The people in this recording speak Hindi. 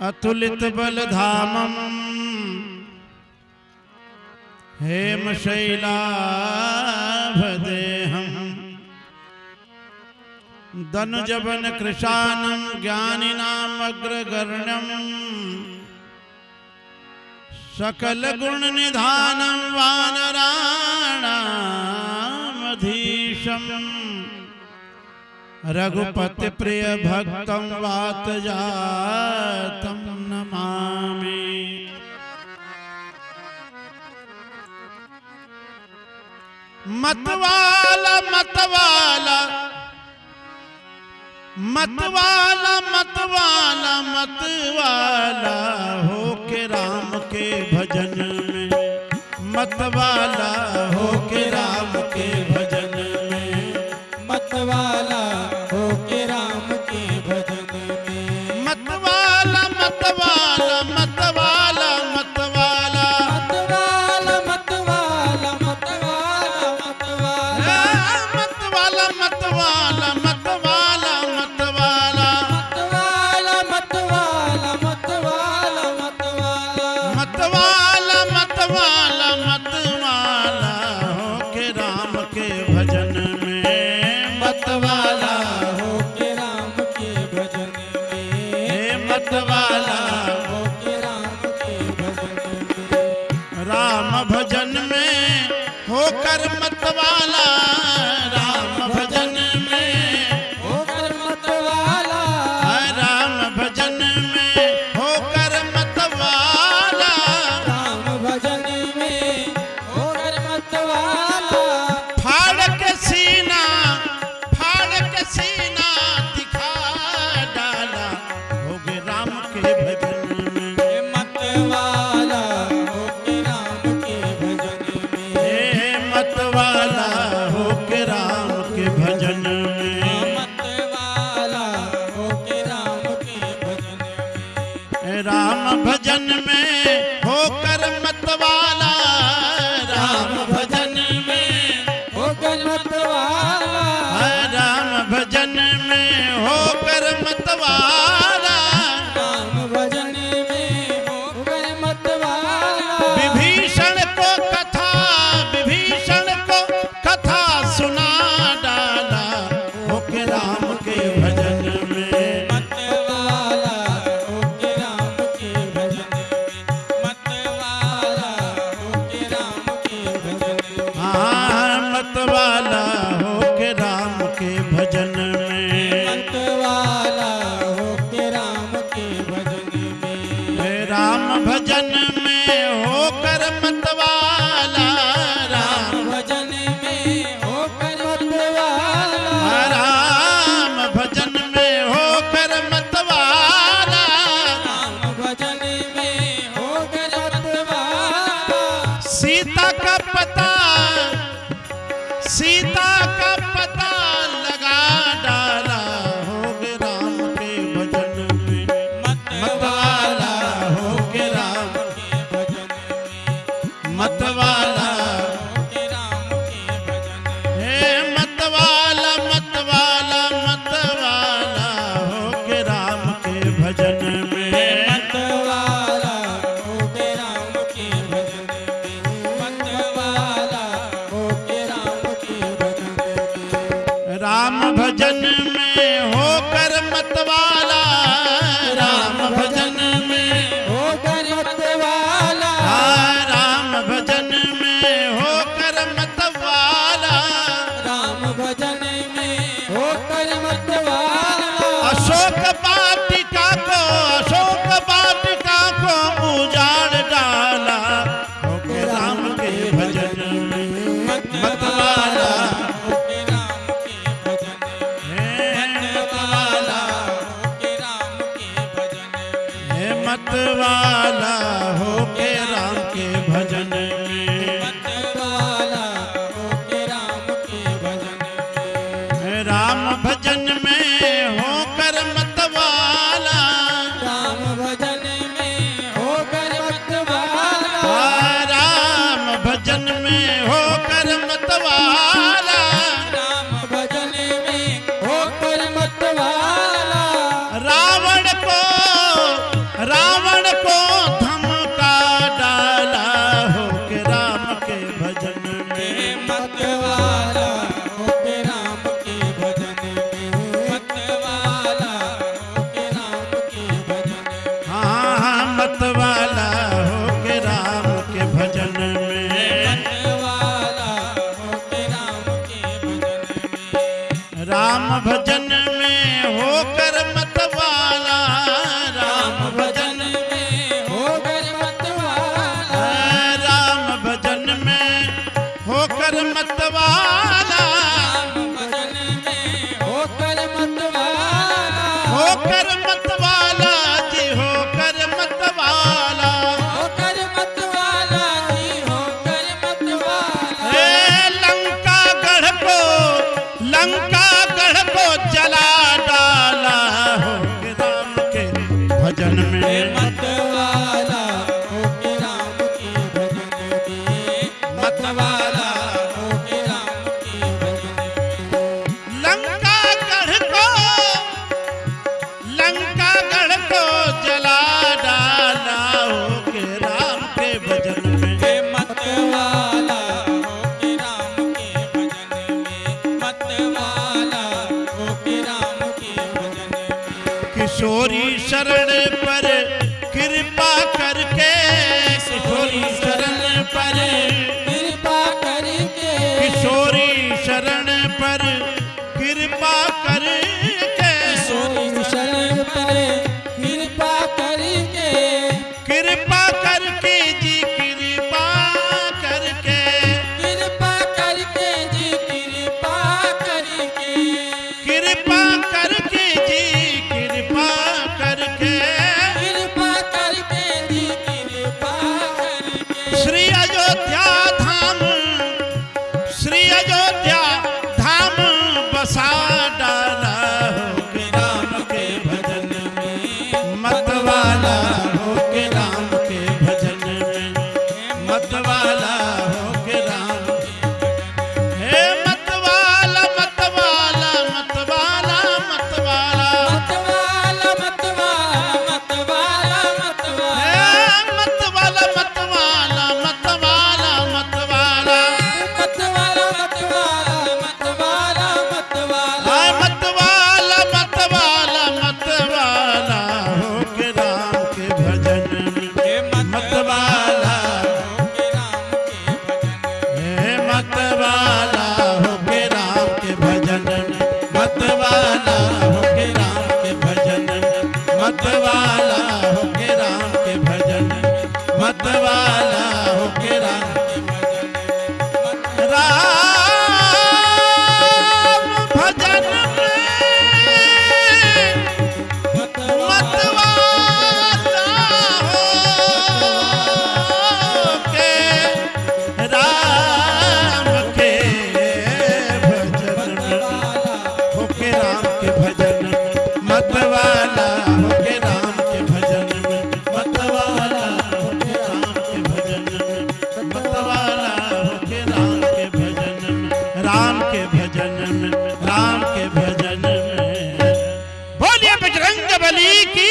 अतुलित बलधामम हेम शैलाभदेहम दनुजबन कृशानम ज्ञानिनाम अग्रगण्यम सकल गुण निधानम वानराणामधीशम रघुपति प्रिय भक्तम वात जातम नमामि। मतवाला मतवाला मतवाला मतवाला मतवाला हो के राम के भजन में, मतवाला हो के राम के भजन में, मतवाला हो के राम के भजन में। मतवाला मतवाला मतवाला मतवाला मतवाला मतवाला मतवाला मतवाला मतवाला मतवाला मतवाला मतवाला मतवाला मतवाला मतवाला मतवाला मतवाला हो के राम के भजन में, मतवाला हो के राम के भजन में। मतवाला हो के राम के भजन में। राम भजन में होकर मतवाला, राम भजन में होकर मतवाला, राम भजन में होकर मतवाला, राम भजन में होकर मतवाला। फाड़ के सीना दिखा डाला हो गए राम के भजन में, मतवाला हो के राम के भजन में। मतवाला हो के राम के भजन में, मतवाला हो के राम के भजन में। राम भजन में होकर मतवाला, राम भजन में होकर मतवाला, राम भजन में होकर मतवाला, राम भजन में होकर मतवाला। विभीषण को कथा सुना डाला हो के राम के भजन में, मतवाला हो के राम के भजन में। मतवाला हो के राम के भजन में। हाँ मतवाला हो के राम के भजन में, मतवाला हो के राम के भजन में। राम भजन में होकर मतवाला, राम भजन में होकर मतवाला, राम भजन में होकर मतवाला, राम भजन में होकर मतवाला। सीता का पता लगा डाला हो गए राम के भजन में, मतवाला हो के राम के भजन में। मतवाला हो के राम के भजन में। हे मतवाला मतवाला मतवाला हो के राम के भजन में, मतवाला हो के राम के भजन में। मतवाला हो के राम के भजन में। राम भजन में होकर मतवाला, राम भजन में होकर मतवाला, राम भजन में होकर मतवाला, राम भजन में होकर मतवाला। अशोक वाटिका को उजाड़ डाला हो के राम के भजन में, मतवाला हो के राम के भजन में। मतवाला हो के राम के भजन में। मतवाला हो के राम के भजन में, मतवाला हो के राम के भजन में। राम भजन में होकर मतवाला, राम भजन में होकर मतवाला, राम भजन में होकर मतवाला, राम भजन में होकर मतवाला। होकर मतवाला जी होकर मतवाला होकर मतवाला जी होकर मतवाला हे लंका गढ़ को जला डाला होके राम के भजन हे में मतवाला होके राम के भजन में मतवाला होके राम के भजन में लंका गढ़ को जला डाला होके राम के भजन में हे मतवाला होके राम के भजन में मतवाला होके राम के भजन में किशोरी शरण पर कृपा करके किशोरी शरण पर कृपा करके किशोरी शरण पर कृपा करके सोई शरण पर कृपा करके कृपा करके जी कृपा करके कृपा करके जी कृपा करके कृपा करके जी कृपा करके कृपा करके जी कृपा करके श्री अयोध्या धाम बसा डाला होके राम के भजन में मतवाला होके राम के भजन में मतवाला होके राम हे मतवाला मतवाला मतवाला मतवाला मतवाला मतवाला मतवाला मतवाला हे मतवाला मतवाला मतवाला मतवाला मतवाला मतवाला मतवाला मतवाला हाय मतवाला मतवाला मतवाला होके राम के भजन में हे मतवाला होके राम के भजन हे मतवाला होके राम के भजन में मतवाला होके राम के भजन में मतवाला होके राम के भजन में मतवाला होके राम के भजन में राम भजन में मतवाला होके राम के भजन में होके राम के भजन में मतवाला होके राम के भजन में मतवाला होके राम के भजन में मतवाला होके राम के भजन में राम के भजन में राम के भजन में बोलिए बजरंग बली की